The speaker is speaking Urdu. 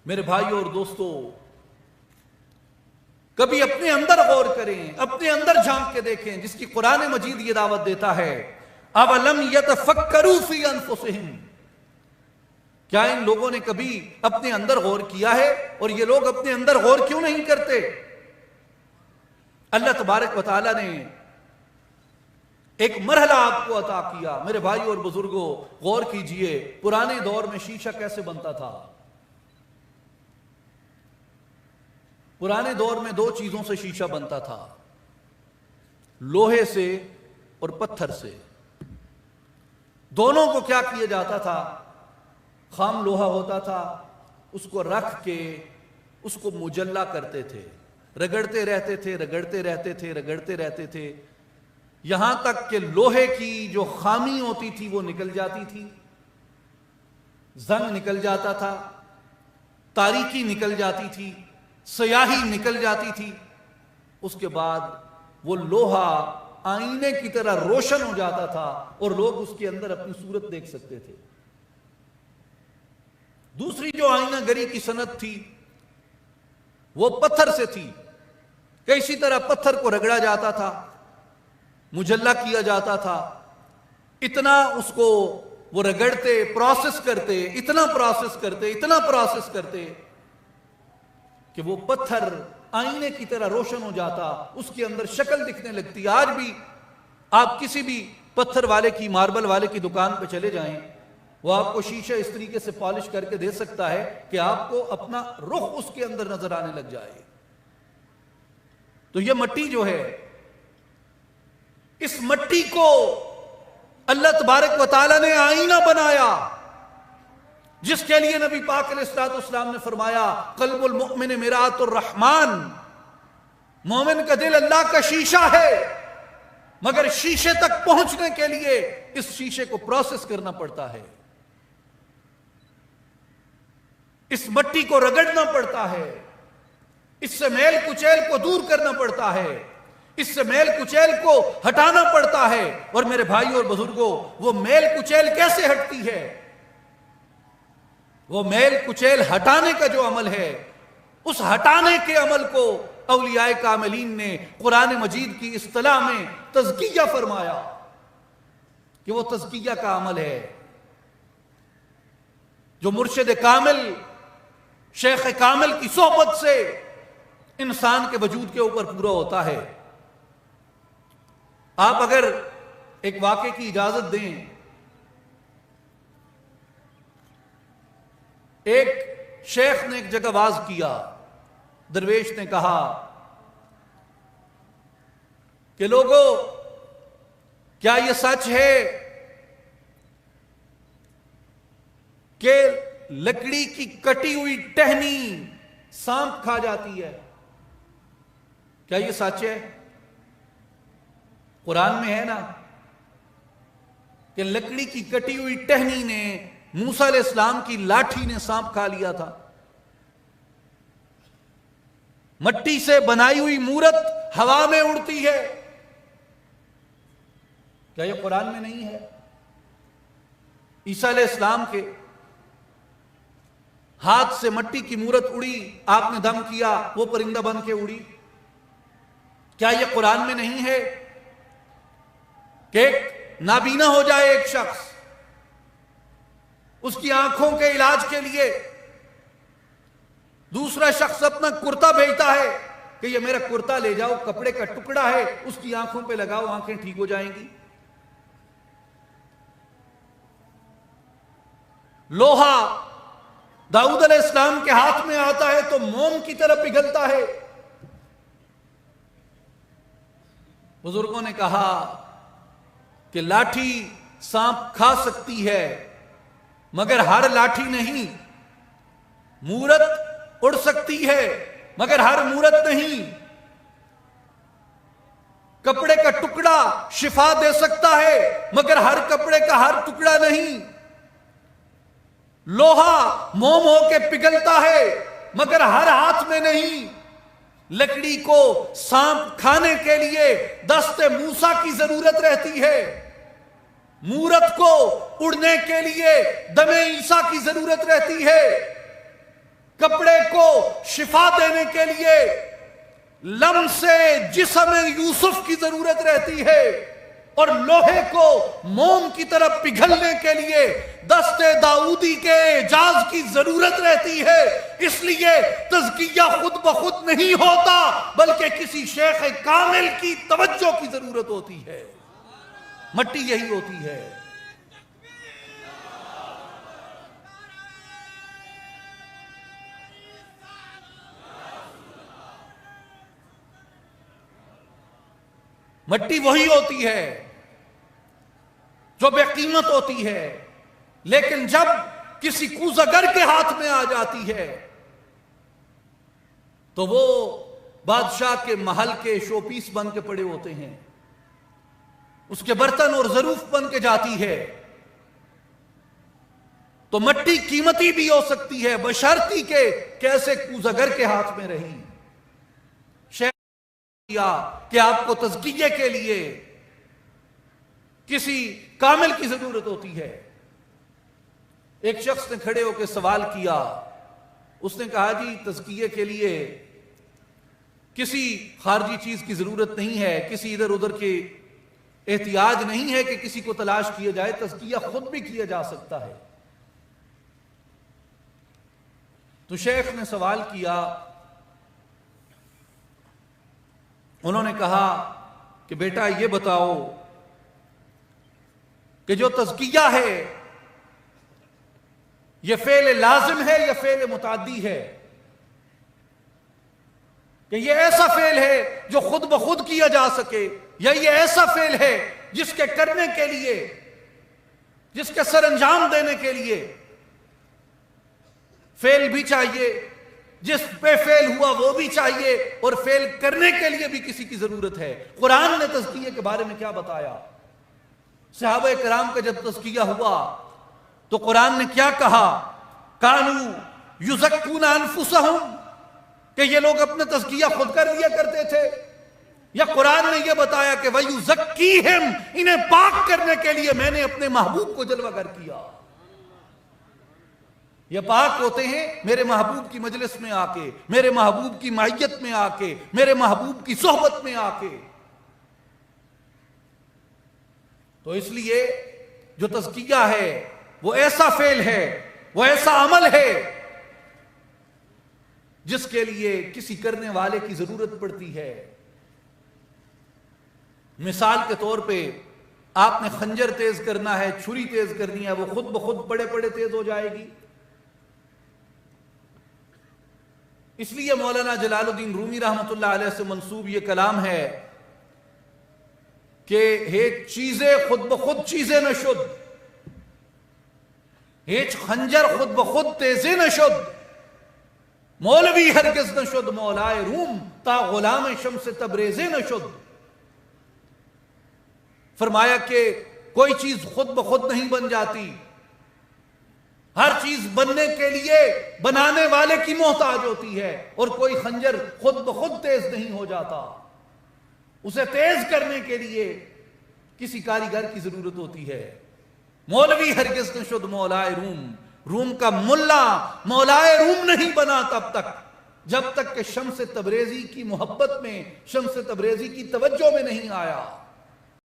میرے بھائیوں اور دوستو، کبھی اپنے اندر غور کریں، اپنے اندر جھانک کے دیکھیں، جس کی قرآن مجید یہ دعوت دیتا ہے اَوَلَمْ يَتَفَكَّرُوا فِي أَنفُسِهِمْ۔ کیا ان لوگوں نے کبھی اپنے اندر غور کیا ہے؟ اور یہ لوگ اپنے اندر غور کیوں نہیں کرتے؟ اللہ تبارک و تعالیٰ نے ایک مرحلہ آپ کو عطا کیا۔ میرے بھائیوں اور بزرگوں، غور کیجئے، پرانے دور میں شیشہ کیسے بنتا تھا؟ پرانے دور میں دو چیزوں سے شیشہ بنتا تھا، لوہے سے اور پتھر سے۔ دونوں کو کیا کیا جاتا تھا؟ خام لوہا ہوتا تھا، اس کو رکھ کے اس کو مجلہ کرتے تھے، رگڑتے رہتے تھے، رگڑتے رہتے تھے، رگڑتے رہتے تھے، یہاں تک کہ لوہے کی جو خامی ہوتی تھی وہ نکل جاتی تھی، زنگ نکل جاتا تھا، تاریکی نکل جاتی تھی، سیاہی نکل جاتی تھی۔ اس کے بعد وہ لوہا آئینے کی طرح روشن ہو جاتا تھا اور لوگ اس کے اندر اپنی صورت دیکھ سکتے تھے۔ دوسری جو آئینہ گری کی صنعت تھی وہ پتھر سے تھی کہ اسی طرح پتھر کو رگڑا جاتا تھا، مجلہ کیا جاتا تھا، اتنا اس کو وہ رگڑتے، پروسیس کرتے، اتنا پروسیس کرتے، اتنا پروسیس کرتے کہ وہ پتھر آئینے کی طرح روشن ہو جاتا، اس کے اندر شکل دکھنے لگتی۔ آج بھی آپ کسی بھی پتھر والے کی، ماربل والے کی دکان پہ چلے جائیں، وہ آپ کو شیشہ اس طریقے سے پالش کر کے دے سکتا ہے کہ آپ کو اپنا رخ اس کے اندر نظر آنے لگ جائے۔ تو یہ مٹی جو ہے، اس مٹی کو اللہ تبارک و تعالیٰ نے آئینہ بنایا، جس کے لیے نبی پاک علیہ الصلوۃ والسلام نے فرمایا قلب المؤمن مرآۃ الرحمن، مومن کا دل اللہ کا شیشہ ہے، مگر شیشے تک پہنچنے کے لیے اس شیشے کو پروسیس کرنا پڑتا ہے، اس مٹی کو رگڑنا پڑتا ہے، اس سے میل کچیل کو دور کرنا پڑتا ہے، اس سے میل کچیل کو ہٹانا پڑتا ہے۔ اور میرے بھائیوں اور بزرگوں، وہ میل کچیل کیسے ہٹتی ہے؟ وہ میل کچیل ہٹانے کا جو عمل ہے، اس ہٹانے کے عمل کو اولیاء کاملین نے قرآن مجید کی اصطلاح میں تزکیہ فرمایا کہ وہ تزکیہ کا عمل ہے جو مرشد کامل، شیخ کامل کی صحبت سے انسان کے وجود کے اوپر پورا ہوتا ہے۔ آپ اگر ایک واقعے کی اجازت دیں، ایک شیخ نے ایک جگہ واز کیا، درویش نے کہا کہ لوگوں، کیا یہ سچ ہے کہ لکڑی کی کٹی ہوئی ٹہنی سانپ کھا جاتی ہے؟ کیا یہ سچ ہے؟ قرآن میں ہے نا کہ لکڑی کی کٹی ہوئی ٹہنی نے، موسیٰ علیہ السلام کی لاٹھی نے سانپ کھا لیا تھا۔ مٹی سے بنائی ہوئی مورت ہوا میں اڑتی ہے، کیا یہ قرآن میں نہیں ہے؟ عیسیٰ علیہ السلام کے ہاتھ سے مٹی کی مورت اڑی، آپ نے دم کیا، وہ پرندہ بن کے اڑی، کیا یہ قرآن میں نہیں ہے کہ ایک نابینا ہو جائے ایک شخص، اس کی آنکھوں کے علاج کے لیے دوسرا شخص اپنا کرتا بھیجتا ہے کہ یہ میرا کرتا لے جاؤ، کپڑے کا ٹکڑا ہے، اس کی آنکھوں پہ لگاؤ، آنکھیں ٹھیک ہو جائیں گی۔ لوہا داؤد علیہ السلام کے ہاتھ میں آتا ہے تو موم کی طرح پگھلتا ہے۔ بزرگوں نے کہا کہ لاٹھی سانپ کھا سکتی ہے مگر ہر لاٹھی نہیں، مورت اڑ سکتی ہے مگر ہر مورت نہیں، کپڑے کا ٹکڑا شفا دے سکتا ہے مگر ہر کپڑے کا ہر ٹکڑا نہیں، لوہا موم ہو کے پگھلتا ہے مگر ہر ہاتھ میں نہیں، لکڑی کو سانپ کھانے کے لیے دست موسیٰ کی ضرورت رہتی ہے، مورت کو اڑنے کے لیے دم عیسیٰ کی ضرورت رہتی ہے۔ کپڑے کو شفا دینے کے لیے لمس جسم یوسف کی ضرورت رہتی ہے، اور لوہے کو موم کی طرف پگھلنے کے لیے دست داؤدی کے اعجاز کی ضرورت رہتی ہے۔ اس لیے تزکیہ خود بخود نہیں ہوتا، بلکہ کسی شیخ کامل کی توجہ کی ضرورت ہوتی ہے۔ مٹی یہی ہوتی ہے۔ مٹی وہی ہوتی ہے جو بے قیمت ہوتی ہے، لیکن جب کسی کوزگر کے ہاتھ میں آ جاتی ہے تو وہ بادشاہ کے محل کے شو پیس بن کے پڑے ہوتے ہیں، اس کے برتن اور ظروف بن کے جاتی ہے۔ تو مٹی قیمتی بھی ہو سکتی ہے بشرطی کہ کیسے کوزگر کے ہاتھ میں رہی۔ کہ آپ کو تزکیے کے لیے کسی کامل کی ضرورت ہوتی ہے۔ ایک شخص نے کھڑے ہو کے سوال کیا، اس نے کہا جی تزکیے کے لیے کسی خارجی چیز کی ضرورت نہیں ہے، کسی ادھر ادھر کے احتیاج نہیں ہے کہ کسی کو تلاش کیا جائے، تزکیہ خود بھی کیا جا سکتا ہے۔ تو شیخ نے سوال کیا، انہوں نے کہا کہ بیٹا یہ بتاؤ کہ جو تزکیہ ہے یہ فعل لازم ہے یا فعل متعدی ہے؟ کہ یہ ایسا فعل ہے جو خود بخود کیا جا سکے، یا یہ ایسا فعل ہے جس کے کرنے کے لیے، جس کے سر انجام دینے کے لیے فعل بھی چاہیے، جس پہ فعل ہوا وہ بھی چاہیے، اور فعل کرنے کے لیے بھی کسی کی ضرورت ہے۔ قرآن نے تزکیے کے بارے میں کیا بتایا؟ صحابہ کرام کا جب تزکیہ ہوا تو قرآن نے کیا کہا؟ کانو یزکون انفسہم، کہ یہ لوگ اپنا تزکیہ خود کر لیا کرتے تھے، یا قرآن نے یہ بتایا کہ وَيُزَكِّيهِمْ، انہیں پاک کرنے کے لیے میں نے اپنے محبوب کو جلوہ گر کیا۔ یہ پاک ہوتے ہیں میرے محبوب کی مجلس میں آ کے، میرے محبوب کی معیت میں آ کے، میرے محبوب کی صحبت میں آ کے۔ تو اس لیے جو تزکیہ ہے وہ ایسا فعل ہے، وہ ایسا عمل ہے جس کے لیے کسی کرنے والے کی ضرورت پڑتی ہے۔ مثال کے طور پہ آپ نے خنجر تیز کرنا ہے، چھری تیز کرنی ہے، وہ خود بخود بڑے بڑے تیز ہو جائے گی؟ اس لیے مولانا جلال الدین رومی رحمۃ اللہ علیہ سے منسوب یہ کلام ہے کہ ہیچ چیزیں خود بخود چیزیں نشد، ہیچ خنجر خود بخود تیزیں نشد، مولوی ہرگز نشد مولائے روم، تا غلام شمس تبریزیں نشد۔ فرمایا کہ کوئی چیز خود بخود نہیں بن جاتی، ہر چیز بننے کے لیے بنانے والے کی محتاج ہوتی ہے، اور کوئی خنجر خود بخود تیز نہیں ہو جاتا، اسے تیز کرنے کے لیے کسی کاریگر کی ضرورت ہوتی ہے۔ مولوی ہرگز نشد مولائے روم، روم کا ملا مولائے روم نہیں بنا تب تک جب تک کہ شمس تبریزی کی محبت میں، شمس تبریزی کی توجہ میں نہیں آیا۔